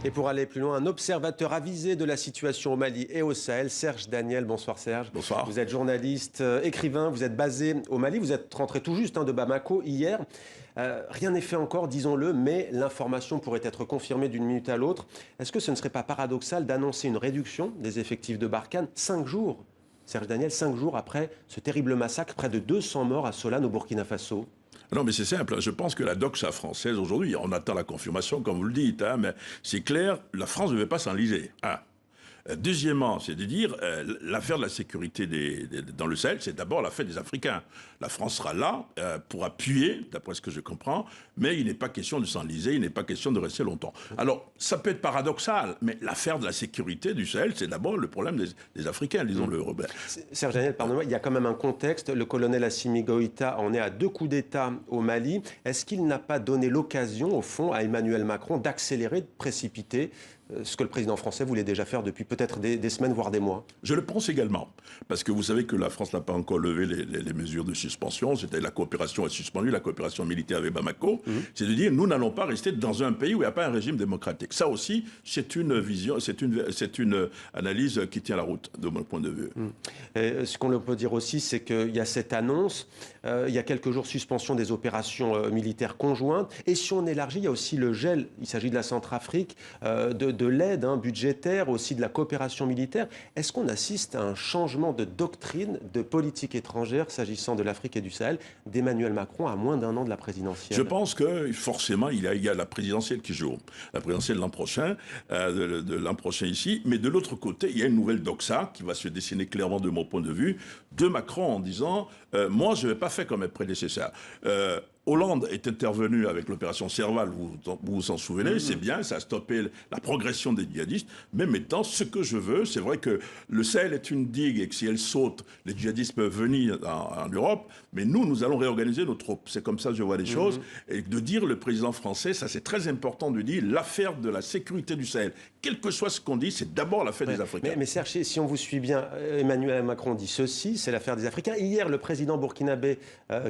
Et pour aller plus loin, un observateur avisé de la situation au Mali et au Sahel, Serge Daniel. Bonsoir Serge. Bonsoir. Vous êtes journaliste, écrivain, vous êtes basé au Mali, vous êtes rentré tout juste de Bamako hier. Rien n'est fait encore, disons-le, mais l'information pourrait être confirmée d'une minute à l'autre. Est-ce que ce ne serait pas paradoxal d'annoncer une réduction des effectifs de Barkhane 5 jours, Serge Daniel, 5 jours après ce terrible massacre, près de 200 morts à Solane au Burkina Faso? Non, mais c'est simple. Je pense que la doxa française, aujourd'hui, on attend la confirmation, comme vous le dites, mais c'est clair, la France ne veut pas s'enliser. Deuxièmement, c'est de dire, l'affaire de la sécurité dans le Sahel, c'est d'abord l'affaire des Africains. La France sera là pour appuyer, d'après ce que je comprends, mais il n'est pas question de s'enliser, il n'est pas question de rester longtemps. Alors, ça peut être paradoxal, mais l'affaire de la sécurité du Sahel, c'est d'abord le problème des Africains, disons-le. Serge Daniel, pardonnez-moi, il y a quand même un contexte. Le colonel Assimi Goïta en est à 2 coups d'État au Mali. Est-ce qu'il n'a pas donné l'occasion, au fond, à Emmanuel Macron d'accélérer, de précipiter ce que le président français voulait déjà faire depuis peut-être des semaines, voire des mois? Je le pense également. Parce que vous savez que la France n'a pas encore levé les mesures de suspension. C'était la coopération est suspendue, la coopération militaire avec Bamako. C'est de dire, nous n'allons pas rester dans un pays où il n'y a pas un régime démocratique. Ça aussi, c'est une vision, c'est une analyse qui tient la route, de mon point de vue. Et ce qu'on peut dire aussi, c'est qu'il y a cette annonce, il y a quelques jours, suspension des opérations militaires conjointes. Et si on élargit, il y a aussi le gel, il s'agit de la Centrafrique, de l'aide budgétaire, aussi de la coopération militaire. Est-ce qu'on assiste à un changement de doctrine de politique étrangère s'agissant de l'Afrique et du Sahel d'Emmanuel Macron à moins d'1 an de la présidentielle? Je pense que forcément, il y a la présidentielle qui joue. La présidentielle de l'an prochain ici. Mais de l'autre côté, il y a une nouvelle doxa qui va se dessiner clairement de mon point de vue, de Macron en disant moi, je ne vais pas faire comme mes prédécesseurs. Hollande est intervenu avec l'opération Serval, vous vous en souvenez, c'est bien, ça a stoppé la progression des djihadistes, mais maintenant, ce que je veux, c'est vrai que le Sahel est une digue et que si elle saute, les djihadistes peuvent venir en Europe, mais nous allons réorganiser nos troupes. C'est comme ça que je vois les choses. Et de dire, le président français, ça c'est très important de dire, l'affaire de la sécurité du Sahel, quel que soit ce qu'on dit, c'est d'abord l'affaire des Africains. Mais Serge, si on vous suit bien, Emmanuel Macron dit ceci, c'est l'affaire des Africains. Hier, le président burkinabé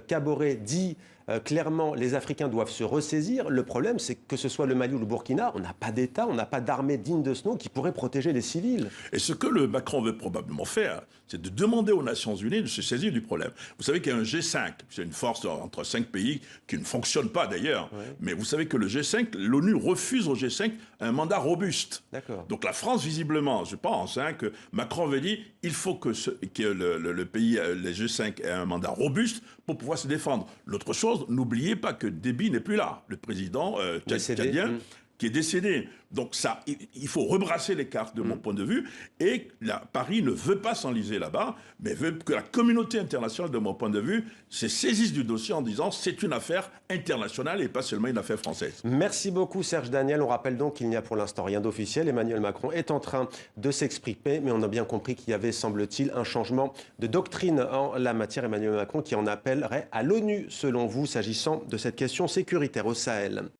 Kaboré dit clairement, les Africains doivent se ressaisir. Le problème, c'est que ce soit le Mali ou le Burkina, on n'a pas d'État, on n'a pas d'armée digne de ce nom qui pourrait protéger les civils. Et ce que le Macron veut probablement faire, c'est de demander aux Nations Unies de se saisir du problème. Vous savez qu'il y a un G5, c'est une force entre 5 pays qui ne fonctionne pas d'ailleurs. Mais vous savez que le G5, l'ONU refuse au G5 un mandat robuste. Donc la France, visiblement, je pense, que Macron veut dire il faut que le pays, les G5, ait un mandat robuste pour pouvoir se défendre. L'autre chose, n'oubliez pas que Déby n'est plus là, le président tchadien, qui est décédé. Donc ça, il faut rebrasser les cartes de mon point de vue. Et Paris ne veut pas s'enliser là-bas, mais veut que la communauté internationale, de mon point de vue, se saisisse du dossier en disant c'est une affaire internationale et pas seulement une affaire française. Merci beaucoup Serge Daniel. On rappelle donc qu'il n'y a pour l'instant rien d'officiel. Emmanuel Macron est en train de s'exprimer, mais on a bien compris qu'il y avait, semble-t-il, un changement de doctrine en la matière. Emmanuel Macron qui en appellerait à l'ONU, selon vous, s'agissant de cette question sécuritaire au Sahel.